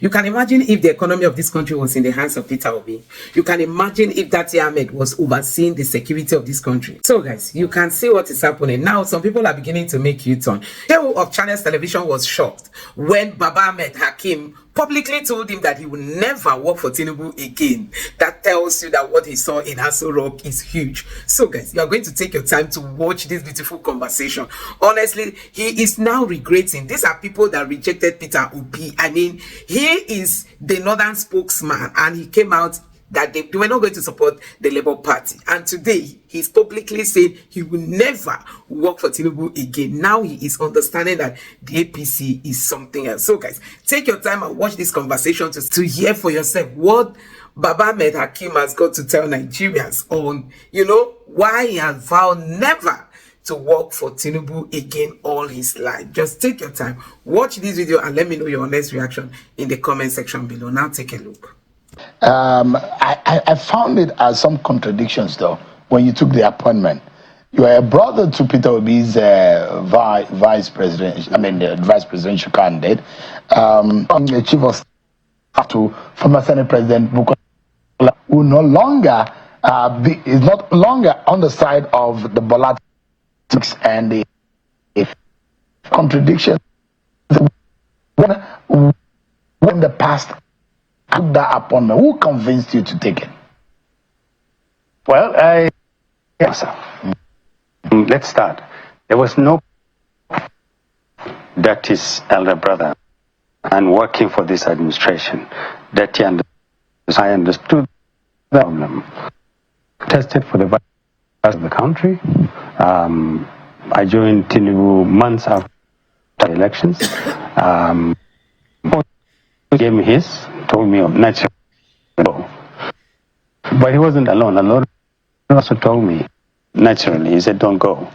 You can imagine if the economy of this country was in the hands of Peter Obi. You can imagine if Dati Ahmed was overseeing the security of this country. So guys, you can see what is happening. Now, some people are beginning to make U-turn. Seun of Channels Television was shocked when Babahakeem publicly told him that he will never work for Tinubu again. That tells you that what he saw in Aso Rock is huge. So guys, you are going to take your time to watch this beautiful conversation. Honestly, he is now regretting. These are people that rejected Peter Obi. I mean, he is the northern spokesman, and he came out that they were not going to support the Labour Party. And today, he's publicly saying he will never work for Tinubu again. Now he is understanding that the APC is something else. So guys, take your time and watch this conversation to hear for yourself what Babahakeem has got to tell Nigerians on, why he has vowed never to work for Tinubu again all his life. Just take your time, watch this video, and let me know your honest reaction in the comment section below. Now take a look. I found it as some contradictions though when you took the appointment. You are a brother to Peter Obi's vice presidential candidate, the chief of staff to former Senate President Bukola, who is not longer on the side of the politics and the contradictions when the past. That appointment, who convinced you to take it? Well, let's start. There was no that is elder brother and working for this administration that I understood the problem. Tested for the vice of the country. I joined Tinubu months after the elections. Gave me his, told me of natural, but he wasn't alone. A lot also told me naturally. He said, "Don't go,"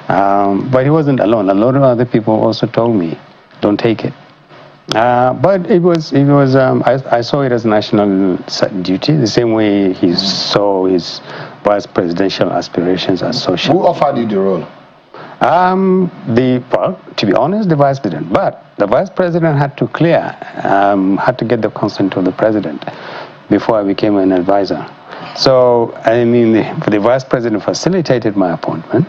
but he wasn't alone. A lot of other people also told me, "Don't take it." But it was. I saw it as national duty, the same way he saw his vice presidential aspirations as social. Who offered you the role? To be honest, the vice president. But the vice president had to had to get the consent of the president before I became an advisor. So, I mean, the vice president facilitated my appointment,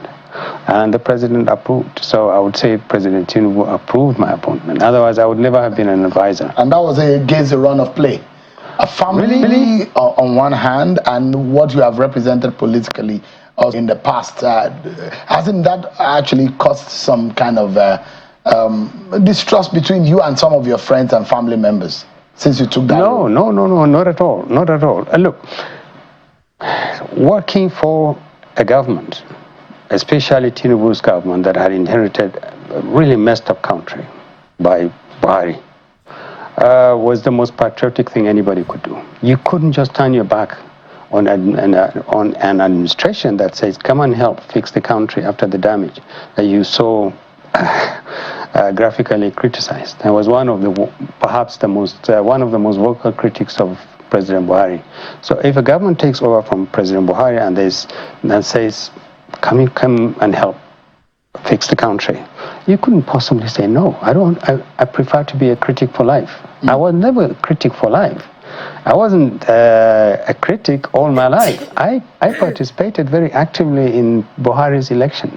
and the president approved. So I would say President Tinubu approved my appointment. Otherwise, I would never have been an advisor. And that was against the run of play. A family really? On one hand, and what you have represented politically in the past. Hasn't that actually caused some kind of distrust between you and some of your friends and family members since you took that role? No, not at all. Not at all. Look, working for a government, especially Tinubu's government that had inherited a really messed up country by Buhari, was the most patriotic thing anybody could do. You couldn't just turn your back on an administration that says, "Come and help fix the country after the damage that you so graphically criticized." I was one of the most vocal critics of President Buhari. So if a government takes over from President Buhari and says, "Come and help fix the country," you couldn't possibly say no. I prefer to be a critic for life. I was never a critic for life. I wasn't a critic all my life. I participated very actively in Buhari's election.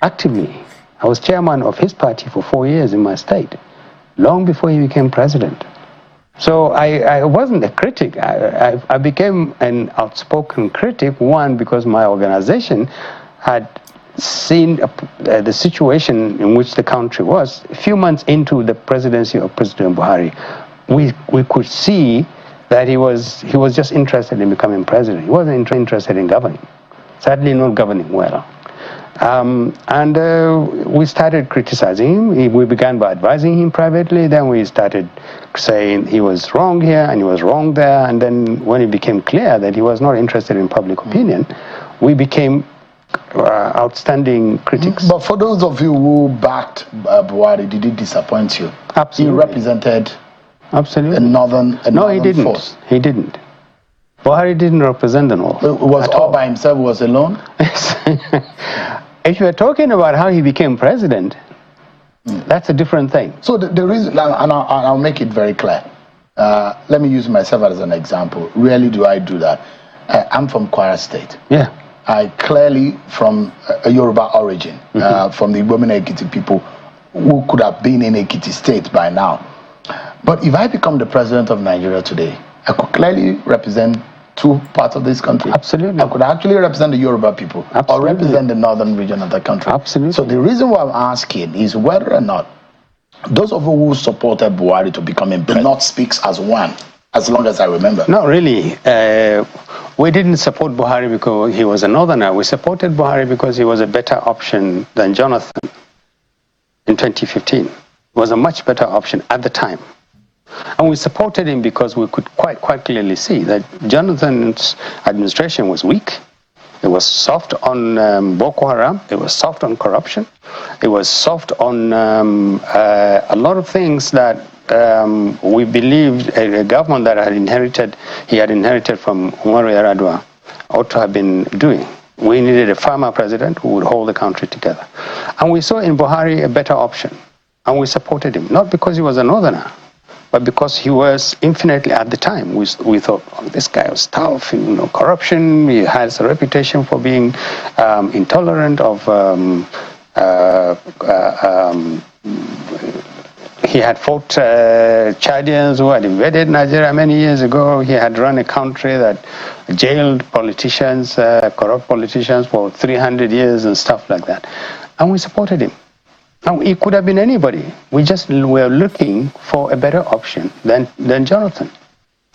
Actively. I was chairman of his party for 4 years in my state, long before he became president. So I wasn't a critic. I became an outspoken critic, one, because my organization had seen the situation in which the country was. A few months into the presidency of President Buhari, we could see that he was just interested in becoming president. He wasn't interested in governing, certainly not governing well. And we started criticizing him. We began by advising him privately. Then we started saying he was wrong here and he was wrong there. And then when it became clear that he was not interested in public opinion, we became outstanding critics. But for those of you who backed Buhari, did he disappoint you? Absolutely. He represented absolutely a northern no, he didn't. Force. He didn't. Buhari didn't represent the North. It was all by himself, was alone? If you are talking about how he became president, That's a different thing. So the reason, and I'll make it very clear. Let me use myself as an example. Rarely do I do that. I'm from Kwara State. Yeah. I clearly from a Yoruba origin, from the women Ekiti people who could have been in Ekiti State by now. But if I become the president of Nigeria today, I could clearly represent two parts of this country. Absolutely. I could actually represent the Yoruba people or represent the northern region of the country. Absolutely. So the reason why I'm asking is whether or not those of you who supported Buhari to become president, the North speaks as one, as long as I remember. Not really. We didn't support Buhari because he was a northerner. We supported Buhari because he was a better option than Jonathan in 2015. It was a much better option at the time. And we supported him because we could quite clearly see that Jonathan's administration was weak. It was soft on Boko Haram. It was soft on corruption. It was soft on a lot of things that we believed a government that he had inherited from Umaru Yar'Adua ought to have been doing. We needed a farmer president who would hold the country together. And we saw in Buhari a better option. And we supported him, not because he was a northerner, but because he was infinitely, at the time, we thought, oh, this guy was tough, corruption, he has a reputation for being intolerant of, he had fought Chadians who had invaded Nigeria many years ago. He had run a country that jailed politicians, corrupt politicians for 300 years and stuff like that. And we supported him. And it could have been anybody. We just were looking for a better option than Jonathan.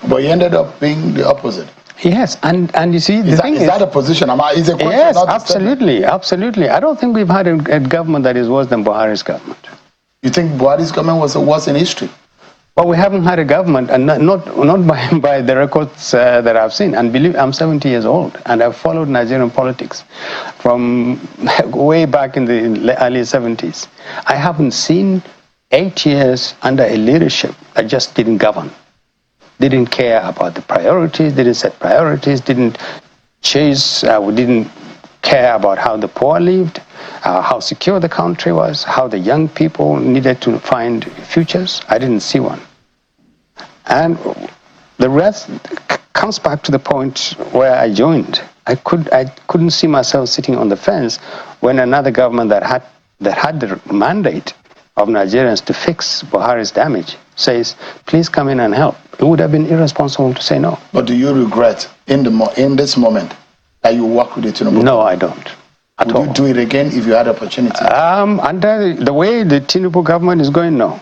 But he ended up being the opposite. Yes, and you see, is that a position? Is a question? Yes, absolutely. I don't think we've had a government that is worse than Buhari's government. You think Buhari's government was worse in history? Well, we haven't had a government, and not by the records that I've seen. And believe I'm 70 years old, and I've followed Nigerian politics from way back in the early 70s. I haven't seen 8 years under a leadership that just didn't govern, didn't care about the priorities, didn't set priorities, didn't chase, didn't care about how the poor lived, how secure the country was, how the young people needed to find futures. I didn't see one. And the rest comes back to the point where I joined. I couldn't see myself sitting on the fence when another government that had the mandate of Nigerians to fix Buhari's damage says, please come in and help. It would have been irresponsible to say no. But do you regret in this moment that you work with the Tinubu? No, I don't. Would you do it again if you had opportunity? Under the way the Tinubu government is going, no.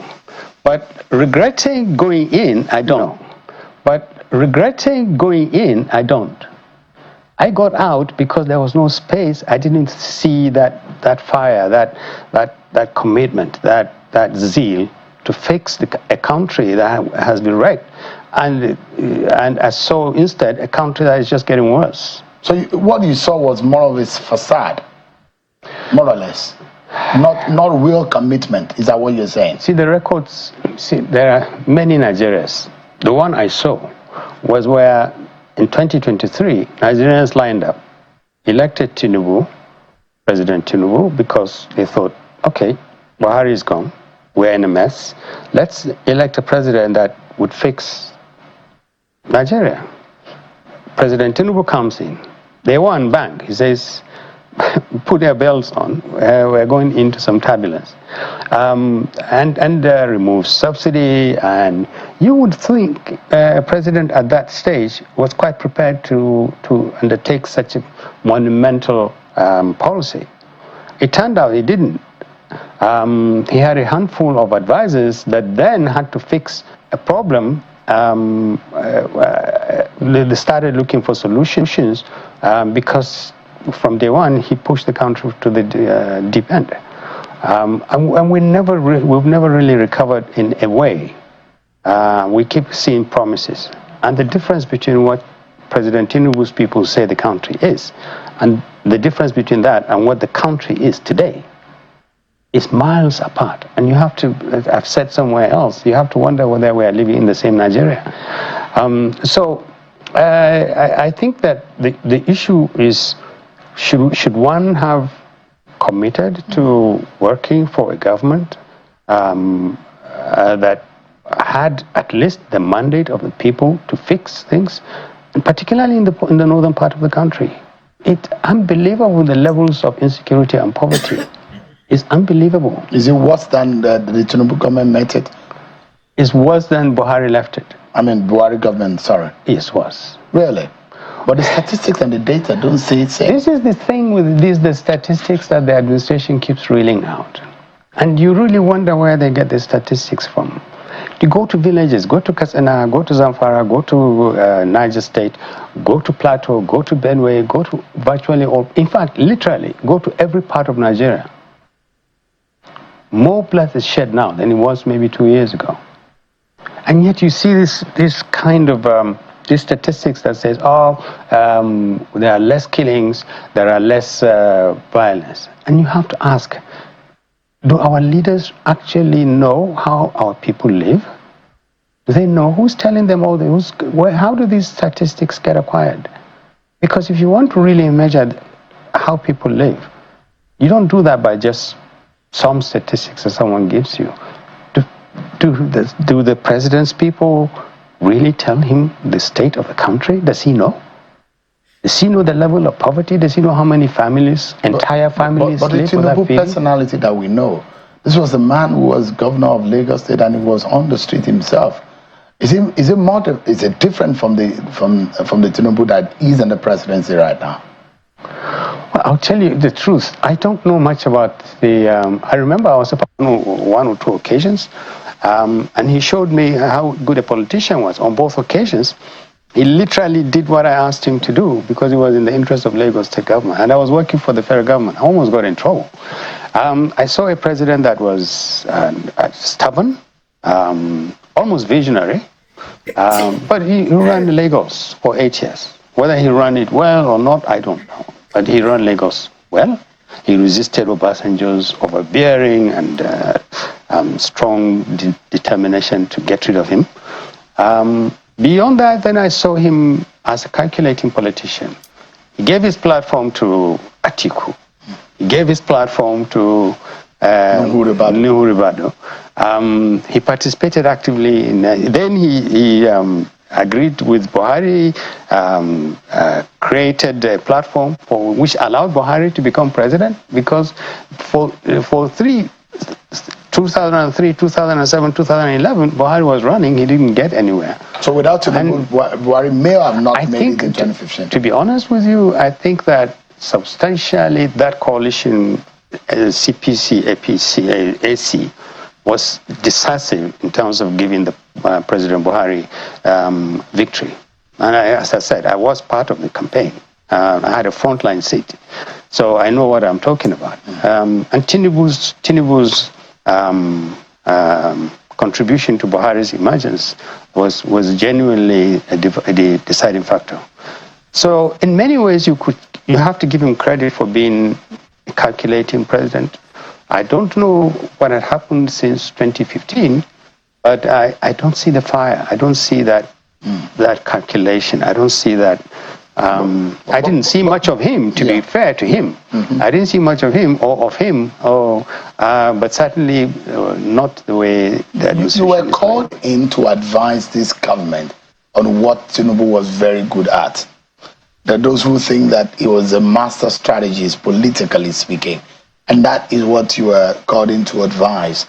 But regretting going in, I don't. I got out because there was no space. I didn't see that fire, that commitment, that zeal to fix a country that has been wrecked, and I saw instead a country that is just getting worse. So what you saw was more of its facade, more or less, not real commitment. Is that what you're saying? See, the records. See, there are many Nigerians. The one I saw was where in 2023 Nigerians lined up, elected Tinubu, President Tinubu, because they thought, okay, Buhari is gone, we're in a mess. Let's elect a president that would fix Nigeria. President Tinubu comes in. They won, bang. He says, put their belts on. We're going into some turbulence. And remove subsidy. And you would think a president at that stage was quite prepared to undertake such a monumental policy. It turned out he didn't. He had a handful of advisors that then had to fix a problem. They started looking for solutions because from day one he pushed the country to the deep end, and we've never really recovered in a way. We keep seeing promises, and the difference between what President Tinubu's people say the country is, and the difference between that and what the country is today, is miles apart. And you have to, as I've said somewhere else, you have to wonder whether we are living in the same Nigeria. So I think that the issue is, should one have committed to working for a government that had at least the mandate of the people to fix things, and particularly in the northern part of the country. It's unbelievable the levels of insecurity and poverty. It's unbelievable. Is it worse than the Tinubu government met it? It's worse than Buhari left it. I mean, Buhari government, sorry. It's worse. Really? But the statistics and the data don't say it. This is the thing with the statistics that the administration keeps reeling out. And you really wonder where they get the statistics from. You go to villages, go to Katsina, go to Zamfara, go to Niger State, go to Plateau, go to Benue, go to virtually all, in fact, literally, go to every part of Nigeria. More blood is shed now than it was maybe 2 years ago. And yet you see this kind of these statistics that says, there are less killings, there are less violence. And you have to ask, do our leaders actually know how our people live? Do they know who's telling them all this? How do these statistics get acquired? Because if you want to really measure how people live, you don't do that by just some statistics that someone gives you. Do the president's people really tell him the state of the country? Does he know? Does he know the level of poverty? Does he know how many families, entire families live without feeding? But the Tinubu personality that we know, this was a man who was governor of Lagos State and he was on the street himself. Is it different from the Tinubu that is in the presidency right now? Well, I'll tell you the truth. I don't know much about the. I remember I was on one or two occasions, and he showed me how good a politician was on both occasions. He literally did what I asked him to do because it was in the interest of Lagos State government. And I was working for the federal government. I almost got in trouble. I saw a president that was stubborn, almost visionary, but he ran Lagos for 8 years. Whether he ran it well or not, I don't know. But he ran Lagos well. He resisted Obasanjo's overbearing and strong determination to get rid of him. Beyond that, then I saw him as a calculating politician. He gave his platform to Atiku. He gave his platform to Nuhu Ribadu. He participated actively in then he agreed with Buhari, created a platform which allowed Buhari to become president, because for 2003, 2007, 2011, Buhari was running, he didn't get anywhere. So without Tinubu, Buhari may have not made it in 2015. To be honest with you, I think that substantially that coalition, CPC, APC, AC, was decisive in terms of giving the President Buhari victory. And as I said, I was part of the campaign. I had a frontline seat. So I know what I'm talking about. And Tinubu's contribution to Buhari's emergence was genuinely a deciding factor. So in many ways, you have to give him credit for being a calculating president. I don't know what had happened since 2015, but I don't see the fire. I don't see that calculation. I don't see that. I didn't see much of him, to be fair to him. Mm-hmm. I didn't see much of him, but certainly not the way the administration. You were called in to advise this government on what Tinubu was very good at. There are those who think that he was a master strategist, politically speaking, and that is what you were called in to advise.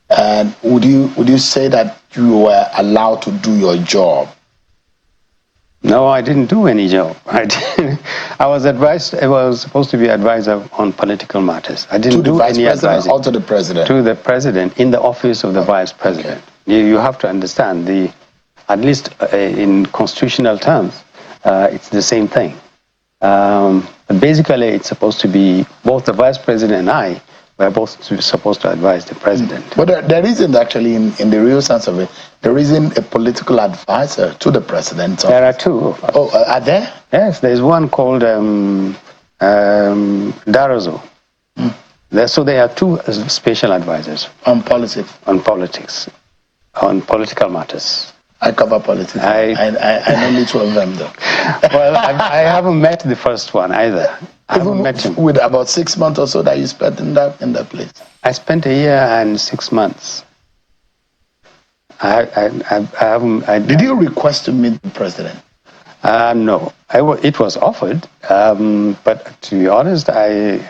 And would you say that you were allowed to do your job? No, I didn't do any job. I was supposed to be advisor on political matters. I didn't do any advising. Or to the president? To the president, in the office of the vice president. Okay. You have to understand, at least in constitutional terms, it's the same thing. Basically, it's supposed to be both the vice president and I were both supposed to advise the president. But there isn't actually, in the real sense of it, there isn't a political advisor to the president. There are two. Oh, are there? Yes, there's one called Darazo. So there are two special advisors. On politics? On politics. On political matters. I cover politics. I know two of them, though. Well, I haven't met the first one either. I haven't met him. With about 6 months or so that you spent in that place. I spent a year and 6 months. I haven't. Did you request to meet the president? No, it was offered, but to be honest, I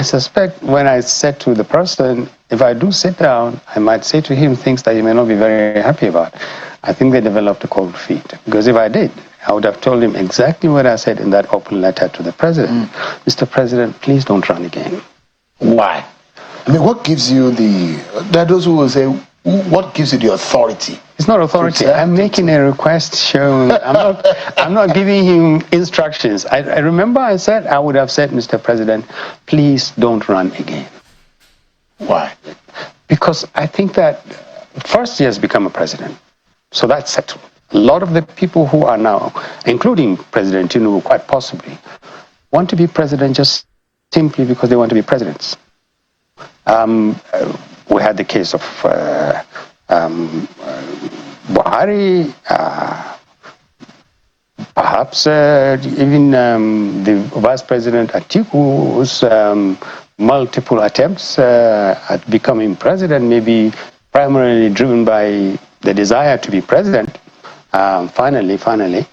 suspect when I said to the person, if I do sit down, I might say to him things that he may not be very happy about. I think they developed a cold feet, because if I did, I would have told him exactly what I said in that open letter to the president. Mr. President, please don't run again. Why? I mean, what gives you there are those who will say, what gives you the authority? It's not authority. I'm making a request, Seun. I'm not giving him instructions. I remember I would have said, Mr. President, please don't run again. Why? Because I think that first he has become a president. So that's settled. A lot of the people who are now, including President Tinubu, quite possibly, want to be president just simply because they want to be presidents. We had the case of Buhari, perhaps even the Vice President Atiku's multiple attempts at becoming president, maybe primarily driven by the desire to be president, finally.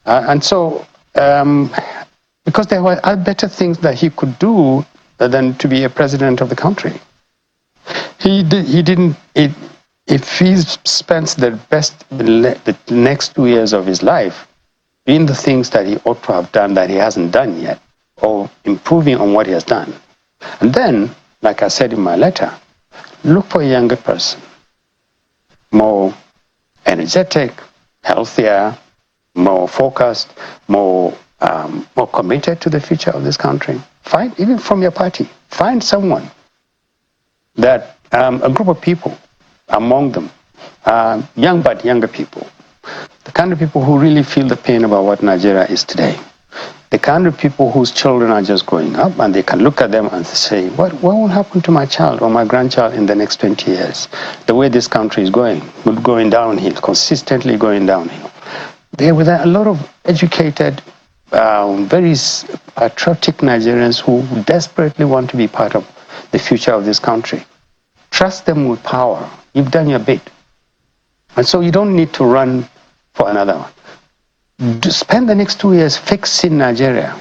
And so, because there were better things that he could do than to be a president of the country. He didn't. If he spends the next 2 years of his life doing the things that he ought to have done that he hasn't done yet, or improving on what he has done, and then, like I said in my letter, look for a younger person, more energetic, healthier, more focused, more committed to the future of this country. Find, even from your party, find someone that a group of people, among them, younger people, the kind of people who really feel the pain about what Nigeria is today, the kind of people whose children are just growing up, and they can look at them and say, what will happen to my child or my grandchild in the next 20 years? The way this country is going downhill, consistently going downhill. There were a lot of educated, very patriotic Nigerians who desperately want to be part of the future of this country. Trust them with power. You've done your bit. And so you don't need to run for another one. Spend the next 2 years fixing Nigeria.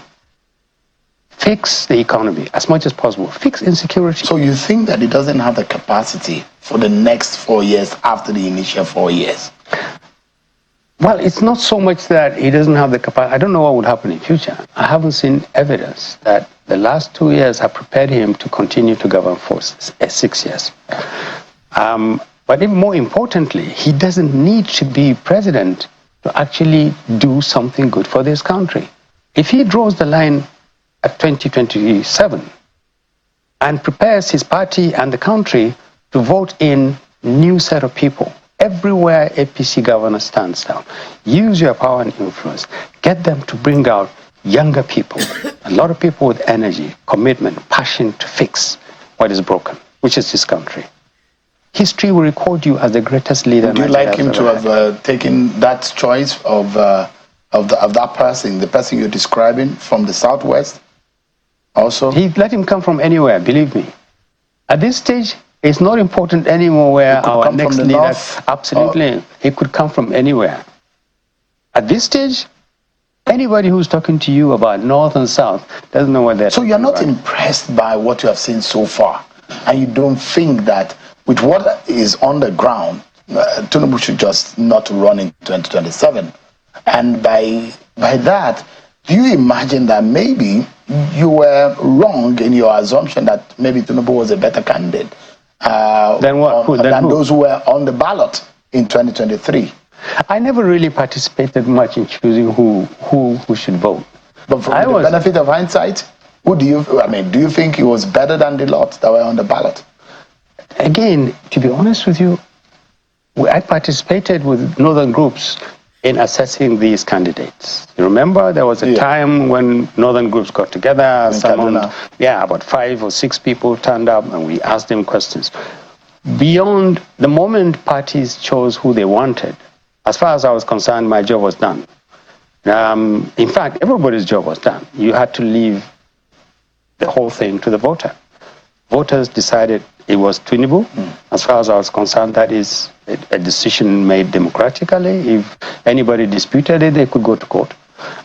Fix the economy as much as possible. Fix insecurity. So you think that he doesn't have the capacity for the next 4 years after the initial 4 years? Well, it's not so much that he doesn't have the capacity. I don't know what would happen in future. I haven't seen evidence that the last 2 years have prepared him to continue to govern for 6 years. But even more importantly, he doesn't need to be president to actually do something good for this country. If he draws the line at 2027 and prepares his party and the country to vote in new set of people, everywhere APC governor stands down, use your power and influence, get them to bring out younger people, a lot of people with energy, commitment, passion to fix what is broken, which is this country. History will record you as the greatest leader. Would you like him to have taken that choice of that person, the person you're describing from the Southwest also? He let him come from anywhere, believe me. At this stage, it's not important anymore where our next leader... North, absolutely. He could come from anywhere. At this stage, anybody who's talking to you about North and South doesn't know what they're talking about. So you're not impressed by what you have seen so far, and you don't think that with what is on the ground, Tinubu should just not run in 2027. And by that, do you imagine that maybe you were wrong in your assumption that maybe Tinubu was a better candidate than those who were on the ballot in 2023? I never really participated much in choosing who should vote. But from the benefit of hindsight, do you think he was better than the lot that were on the ballot? Again, to be honest with you, I participated with northern groups in assessing these candidates. You remember there was a time when northern groups got together, about 5 or 6 people turned up and we asked them questions. Beyond the moment parties chose who they wanted, As far as I was concerned, my job was done. In fact, everybody's job was done. You had to leave the whole thing to the voter. Voters decided it was Tinubu. As far as I was concerned, that is a decision made democratically. If anybody disputed it, they could go to court.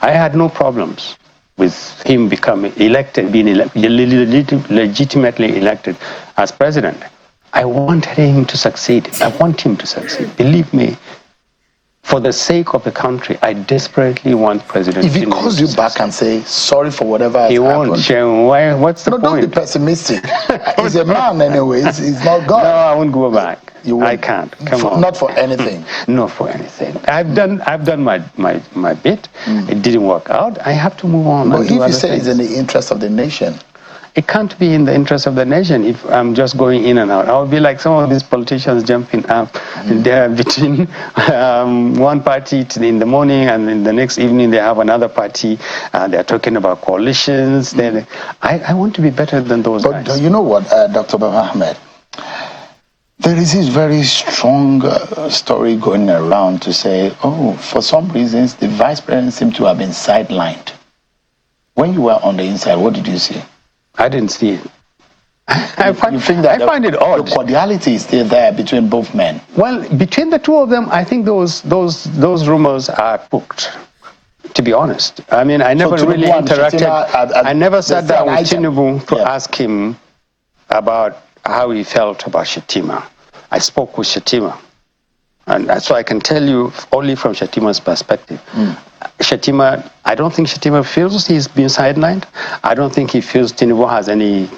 I had no problems with him becoming elected, being legitimately elected as president. I wanted him to succeed. I want him to succeed. Believe me, for the sake of the country, I desperately want President If he Tinubu calls you back and say sorry for whatever has he happened, won't. Seun, why? What's the don't point? be pessimistic. He's a man anyway. He's not God. No, I won't go back. You won't. I can't. Come on. Not for anything. Not for anything. I've done my bit. It didn't work out. I have to move on. But if you say it's in the interest of the nation, it can't be in the interest of the nation if I'm just going in and out. I'll be like some of these politicians jumping up there between one party in the morning and in the next evening they have another party. They're talking about coalitions. I want to be better than those guys. But you know what, Dr. Babahakeem? There is this very strong story going around to say, oh, for some reasons, the vice president seemed to have been sidelined. When you were on the inside, what did you see? I didn't see it. I find it odd. The cordiality is still there between both men. Well, between the two of them, I think those rumors are cooked. To be honest, I mean, I never really interacted. I never sat down with Tinubu to ask him about how he felt about Shettima. I spoke with Shettima, and so I can tell you only from Shettima's perspective. Shettima, I don't think Shettima feels he's been sidelined. I don't think he feels Tinubu has any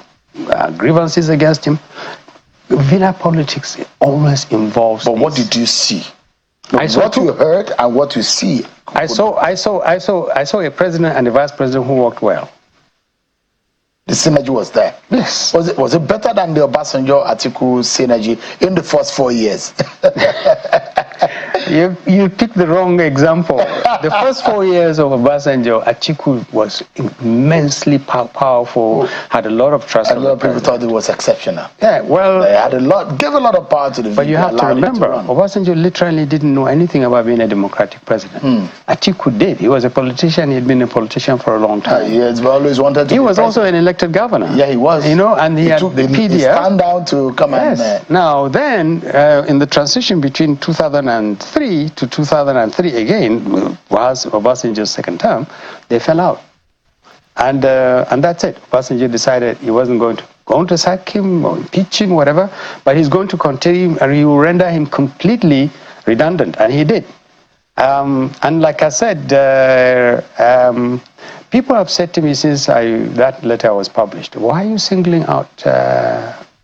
grievances against him. Villa politics always involves. But what did you see? What you heard and what you see. I saw a president and a vice president who worked well. The synergy was there. Yes. Was it better than the Obasanjo-Atiku synergy in the first 4 years? You picked the wrong example. The first 4 years of Obasanjo, Atiku was immensely powerful, had a lot of trust. A lot of people thought it was exceptional. Yeah, well, they had gave a lot of power to the. But you have to remember, Obasanjo literally didn't know anything about being a democratic president. Atiku did. He was a politician. He had been a politician for a long time. He has always wanted to. He was also an elected governor. Yeah, he was. You know, and he had took the PDR. He stand down to come and. Now then, in the transition between 2003 to 2003 again was Obasanjo's second term, they fell out. And that's it. Obasanjo decided he wasn't going to sack him or impeach him, whatever, but he's going to continue and he will render him completely redundant, and he did. And like I said, people have said to me since that letter was published, why are you singling out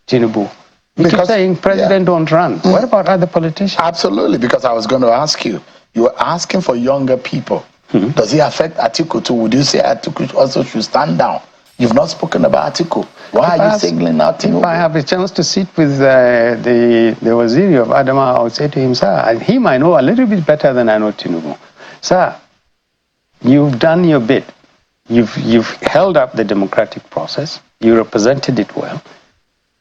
Tinubu? You keep saying president don't run. What about other politicians? Absolutely, because I was going to ask you. You were asking for younger people. Does it affect Atiku too? Would you say Atiku also should stand down? You've not spoken about Atiku. Why are you singling out Tinubu? If I have a chance to sit with the Waziri of Adama, I would say to him, sir, he might know a little bit better than I know Tinubu. Sir, you've done your bit. You've held up the democratic process. You represented it well.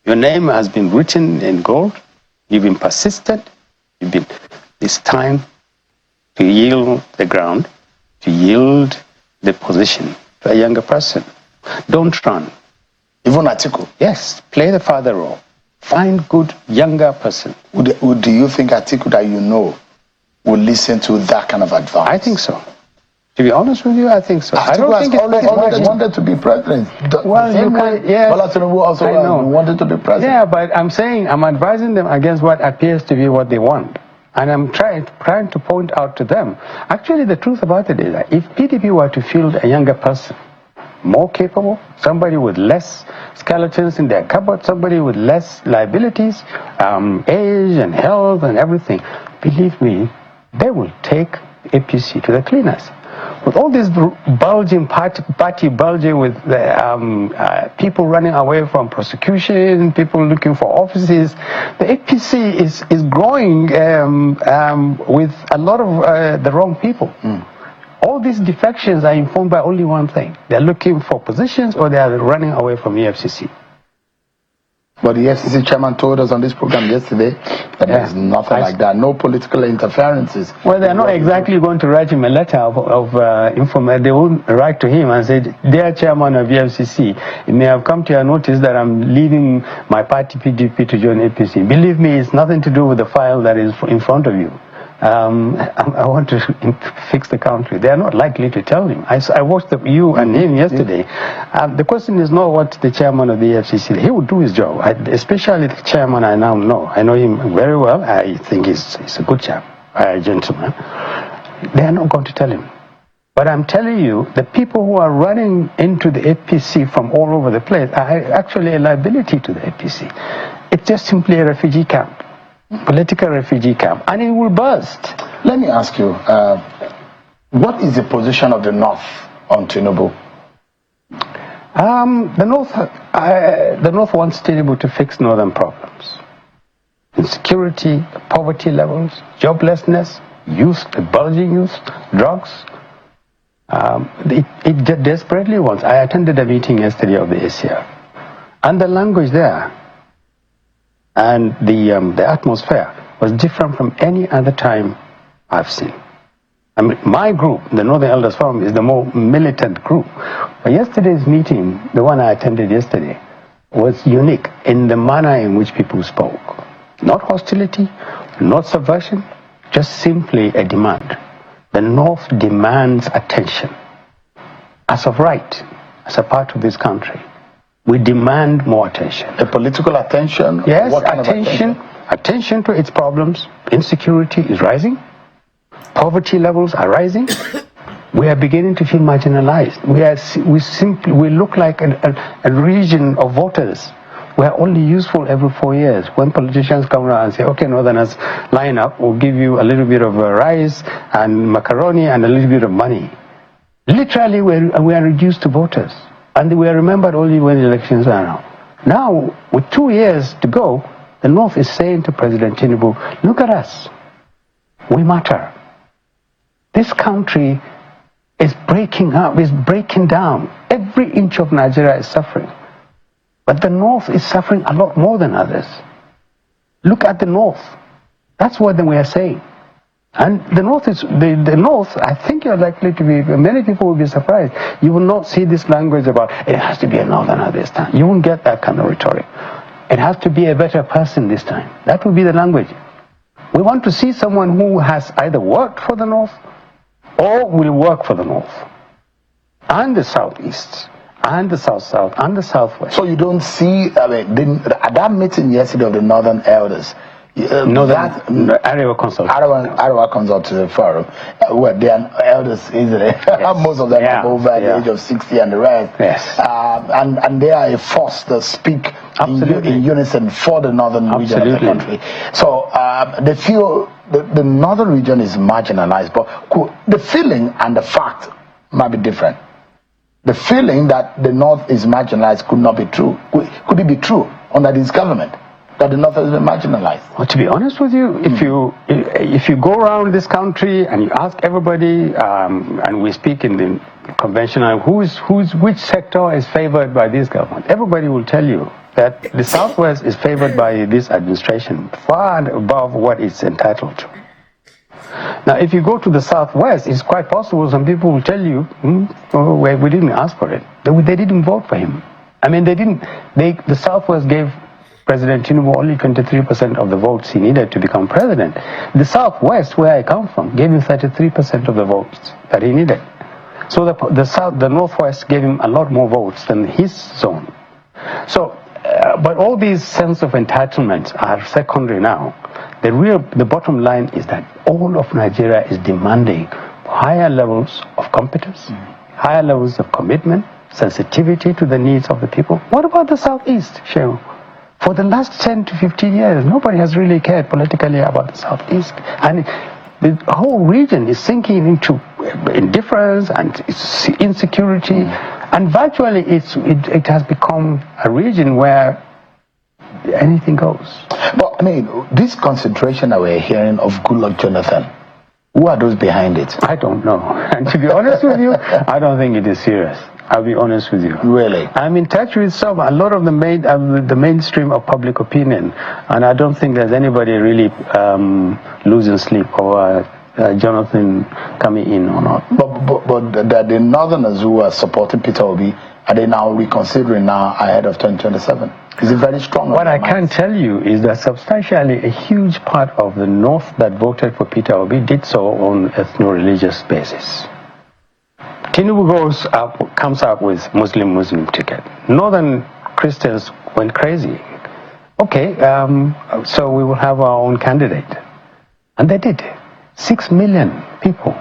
Your name has been written in gold. You've been persistent. It's time to yield the ground, to yield the position to a younger person. Don't run. Even Atiku? Yes, play the father role. Find good younger person. Do you think Atiku that you know will listen to that kind of advice? I think so. To be honest with you, I think so. I don't think always wanted to be president. Well, you can, yes. Bola Tinubu also wanted to be president. Yeah, but I'm advising them against what appears to be what they want. And I'm trying to point out to them. Actually, the truth about it is that if PDP were to field a younger person, more capable, somebody with less skeletons in their cupboard, somebody with less liabilities, age and health and everything, believe me, they will take APC to the cleaners. With all this bulging party bulging with people running away from prosecution, people looking for offices, the APC is growing with a lot of the wrong people. All these defections are informed by only one thing. They're looking for positions or they are running away from the FCC. But the FCC chairman told us on this program yesterday that there's nothing like that, no political interferences. Well, they're not exactly going to write him a letter of information. They won't write to him and say, "Dear chairman of the FCC, it may have come to your notice that I'm leaving my party PDP to join APC. Believe me, it's nothing to do with the file that is in front of you. I want to fix the country." They are not likely to tell him. I watched you and him yesterday. The question is not what the chairman of the FCC. He will do his job. Especially the chairman I now know. I know him very well. I think he's a good chap, a gentleman. They are not going to tell him. But I'm telling you, the people who are running into the APC from all over the place are actually a liability to the APC. It's just simply a refugee camp. Political refugee camp, and it will burst. Let me ask you, what is the position of the North on Tinubu? The North wants Tinubu to fix northern problems: insecurity, poverty levels, joblessness, youth, bulging youth, drugs. It desperately wants. I attended a meeting yesterday of the ACR, and the language there and the atmosphere was different from any other time I've seen. I mean, my group, the Northern Elders Forum, is the more militant group. But yesterday's meeting, the one I attended yesterday, was unique in the manner in which people spoke. Not hostility, not subversion, just simply a demand. The North demands attention. As of right, as a part of this country, we demand more attention. A political attention? Yes, attention to its problems. Insecurity is rising. Poverty levels are rising. We are beginning to feel marginalized. We look like a region of voters. We are only useful every 4 years. When politicians come around and say, "Okay, Northerners, line up, we'll give you a little bit of rice and macaroni and a little bit of money." Literally, we are reduced to voters. And we are remembered only when the elections are around. Now, with 2 years to go, the North is saying to President Tinubu, "Look at us. We matter. This country is breaking up, is breaking down. Every inch of Nigeria is suffering. But the North is suffering a lot more than others. Look at the North." That's what we are saying. And the North is, the North, I think you're likely to be, many people will be surprised. You will not see this language about, it has to be a Northerner this time. You won't get that kind of rhetoric. It has to be a better person this time. That will be the language. We want to see someone who has either worked for the North or will work for the North. And the Southeast, and the South-South, and the Southwest. So you don't see, at that meeting yesterday of the Northern Elders, Arewa Consultative Forum, where they are elders, isn't it? Yes. Most of them are over the age of 60 and the rest. Yes. And they are a force that speak in unison for the northern region of the country. So they feel the northern region is marginalized, but the feeling and the fact might be different. The feeling that the North is marginalized could not be true. Could it be true under this government? That the North has been marginalized? Well, to be honest with you, if you go around this country and you ask everybody, and we speak in the conventional, which sector is favored by this government, everybody will tell you that the Southwest is favored by this administration far and above what it's entitled to. Now, if you go to the Southwest, it's quite possible some people will tell you, we didn't ask for it. They didn't vote for him. I mean, the Southwest gave President Tinubu only 23% of the votes he needed to become president. The Southwest, where I come from, gave him 33% of the votes that he needed. So the Northwest gave him a lot more votes than his zone. So, but all these sense of entitlements are secondary now. The bottom line is that all of Nigeria is demanding higher levels of competence, higher levels of commitment, sensitivity to the needs of the people. What about the Southeast, Seun? For the last 10 to 15 years, nobody has really cared politically about the Southeast. And the whole region is sinking into indifference and insecurity. And virtually it has become a region where anything goes. But I mean, this concentration that we're hearing of Goodluck Jonathan, who are those behind it? I don't know. And to be honest with you, I don't think it is serious. I'll be honest with you. Really? I'm in touch with a lot of the mainstream of public opinion, and I don't think there's anybody really losing sleep over Jonathan coming in or not. But the Northerners who are supporting Peter Obi, are they now reconsidering now ahead of 2027? Is it very strong? What I can tell you is that substantially a huge part of the North that voted for Peter Obi did so on ethno-religious basis. Tinubu comes up with Muslim ticket. Northern Christians went crazy. Okay, so we will have our own candidate. And they did. 6 million people.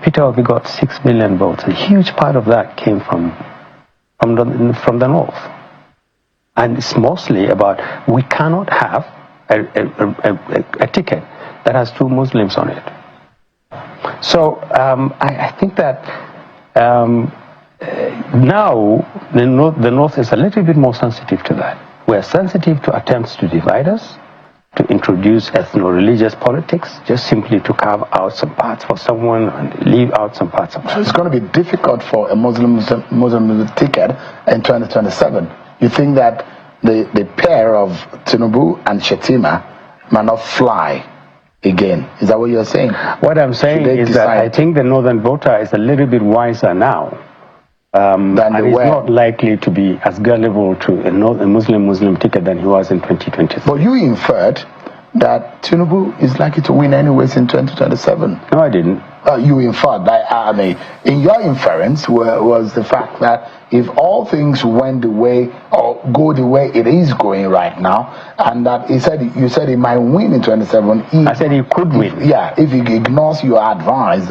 Peter Obi got 6 million votes. A huge part of that came from the North. And it's mostly about we cannot have a ticket that has 2 Muslims on it. So I think that now the North is a little bit more sensitive to that. We're sensitive to attempts to divide us, to introduce ethno-religious politics, just simply to carve out some parts for someone and leave out some parts of us. So it's going to be difficult for a Muslim ticket in 2027. You think that the pair of Tinubu and Shetima might not fly again? Is that what you're saying? What I'm saying is that I think the northern voter is a little bit wiser now. And he's not likely to be as gullible to a Muslim ticket than he was in 2023. But you inferred that Tinubu is likely to win anyways in 2027. No, I didn't. You inferred that. I mean, in your inference was the fact that if all things went the way or go the way it is going right now, and that you said he might win in 2027. I said he could win. Yeah, if he ignores your advice,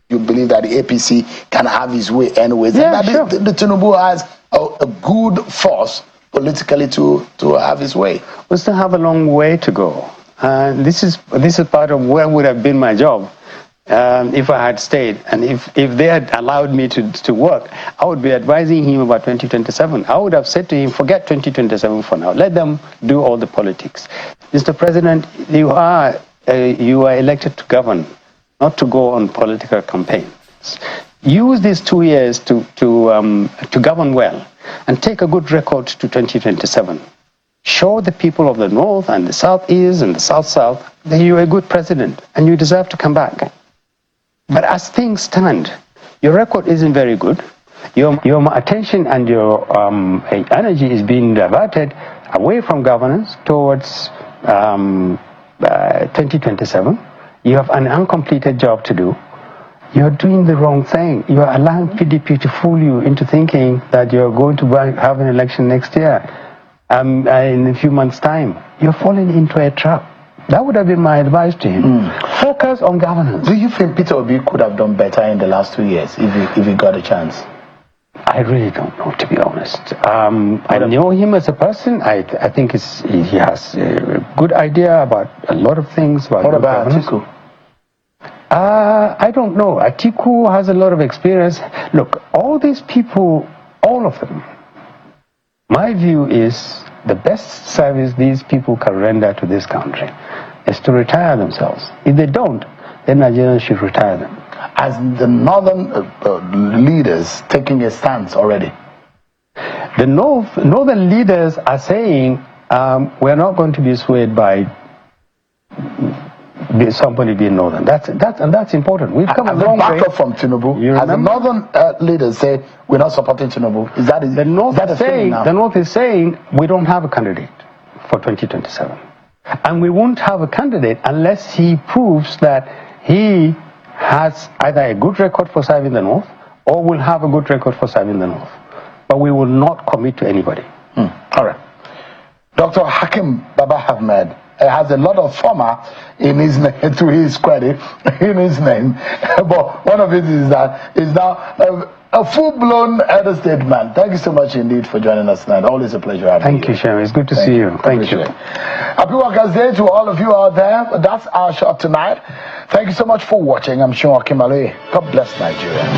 you believe that the APC can have his way anyways? Yeah, and that sure. the Tinubu has a good force politically to have his way. We still have a long way to go. This is part of where would have been my job if I had stayed, and if they had allowed me to work, I would be advising him about 2027. I would have said to him, forget 2027 for now. Let them do all the politics. Mr. President, you are elected to govern, not to go on political campaigns. Use these 2 years to govern well and take a good record to 2027. Show the people of the North and the Southeast and the South that you're a good president and you deserve to come back. But as things stand, your record isn't very good. Your attention and your energy is being diverted away from governance towards 2027. You have an uncompleted job to do. You're doing the wrong thing. You're allowing PDP to fool you into thinking that you're going to have an election next year in a few months' time. You're falling into a trap. That would have been my advice to him. Focus on governance. Do you think Peter Obi could have done better in the last 2 years if he got a chance? I really don't know, to be honest. I know him as a person. I think he has a good idea about a lot of things. What about Atiku? I don't know. Atiku has a lot of experience. Look, all these people, all of them, my view is the best service these people can render to this country is to retire themselves. If they don't, then Nigerians should retire them. As the northern leaders taking a stance already? The northern leaders are saying we're not going to be swayed by somebody being northern. That's important. We've come a long way. Back up from Tinubu. As the northern leaders say we're not supporting Tinubu. Is that the North is saying? The North is saying we don't have a candidate for 2027, and we won't have a candidate unless he proves that he has either a good record for serving the North or will have a good record for serving the North. But we will not commit to anybody. All right. Dr. HAKEEM Babahakeem has a lot of former in his name, to his credit, in his name. But one of it is that is now a full-blown elder statesman. Thank you so much indeed for joining us tonight. Always a pleasure having you. Thank you, Seun. It's good to see you. Thank you. Happy Workers' Day to all of you out there. That's our show tonight. Thank you so much for watching. I'm Seun Akimale. God bless Nigeria.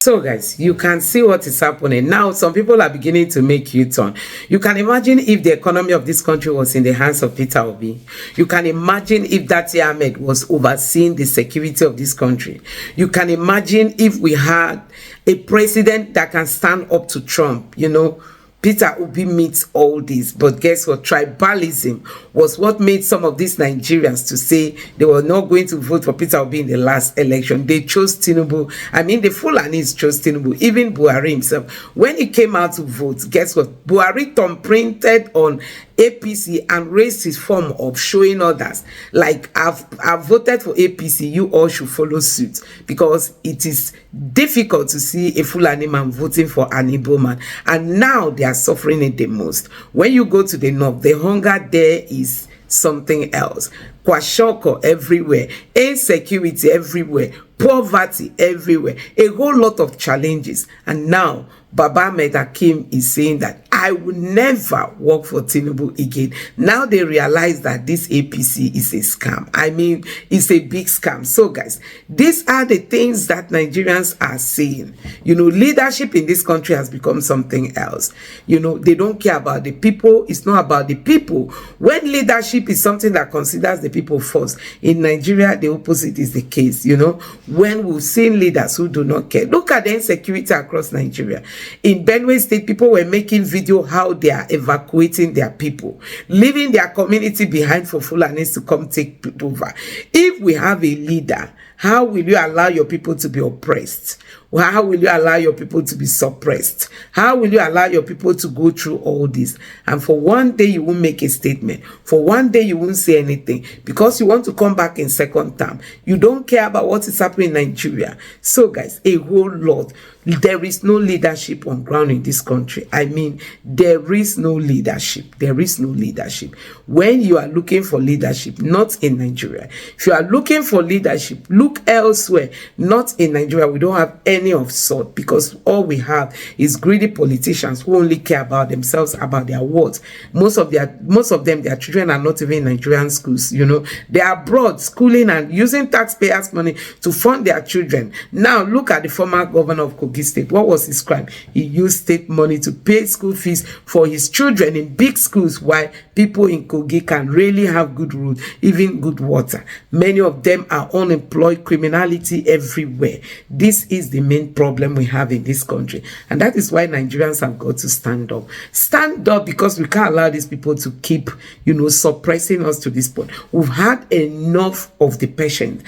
So guys, you can see what is happening now. Some people are beginning to make U-turn. You can imagine if the economy of this country was in the hands of Peter Obi. You can imagine if that Ahmed was overseeing the security of this country. You can imagine if we had a president that can stand up to Trump. You know, Peter Obi meets all this, but guess what? Tribalism was what made some of these Nigerians to say they were not going to vote for Peter Obi in the last election. They chose Tinubu. I mean, the Fulanis chose Tinubu, even Buhari himself. When he came out to vote, guess what? Buhari printed on APC and raised his form up, showing others like I've voted for APC, you all should follow suit, because it is difficult to see a Fulani man voting for an Igbo man, and now they are suffering it the most. When you go to the north, the hunger there is something else. Kwashoko everywhere, insecurity everywhere, poverty everywhere, a whole lot of challenges. And now Babahakeem is saying that I will never work for Tinubu again. Now they realize that this APC is a scam. I mean, it's a big scam. So guys, these are the things that Nigerians are saying. You know, leadership in this country has become something else. You know, they don't care about the people. It's not about the people. When leadership is something that considers the people first, in Nigeria, the opposite is the case. You know, when we've seen leaders who do not care. Look at the insecurity across Nigeria. In Benue State, people were making video how they are evacuating their people, leaving their community behind for Fulanis to come take over. If we have a leader, how will you allow your people to be oppressed? How will you allow your people to be suppressed? How will you allow your people to go through all this? And for one day you won't make a statement. For one day you won't say anything because you want to come back in second term. You don't care about what is happening in Nigeria. So guys, a whole lot. There is no leadership on ground in this country. I mean, there is no leadership. There is no leadership. When you are looking for leadership, not in Nigeria. If you are looking for leadership, look elsewhere, not in Nigeria. We don't have any of sort, because all we have is greedy politicians who only care about themselves, about their words. Most of them, their children are not even in Nigerian schools. You know, they are abroad schooling and using taxpayers' money to fund their children. Now look at the former governor of Kogi State. What was his crime? He used state money to pay school fees for his children in big schools, while people in Kogi can really have good roads, even good water. Many of them are unemployed, criminality everywhere. This is the main problem we have in this country, and that is why Nigerians have got to stand up. Stand up, because we can't allow these people to keep, you know, suppressing us to this point. We've had enough of the patient.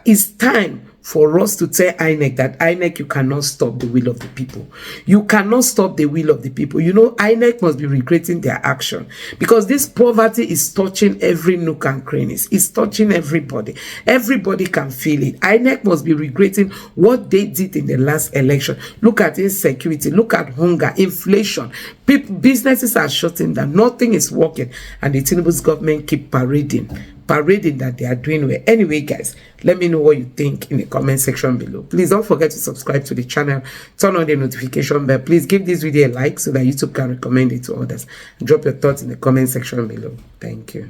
It's time for us to tell INEC that INEC, you cannot stop the will of the people. You cannot stop the will of the people. You know, INEC must be regretting their action, because this poverty is touching every nook and crannies. It's touching everybody. Everybody can feel it. INEC must be regretting what they did in the last election. Look at insecurity. Look at hunger, inflation. Businesses are shutting down. Nothing is working. And the Tinubu's government keep parading that they are doing well. Anyway guys, let me know what you think in the comment section below. Please don't forget to subscribe to the channel, turn on the notification bell. Please give this video a like so that YouTube can recommend it to others. Drop your thoughts in the comment section below. Thank you.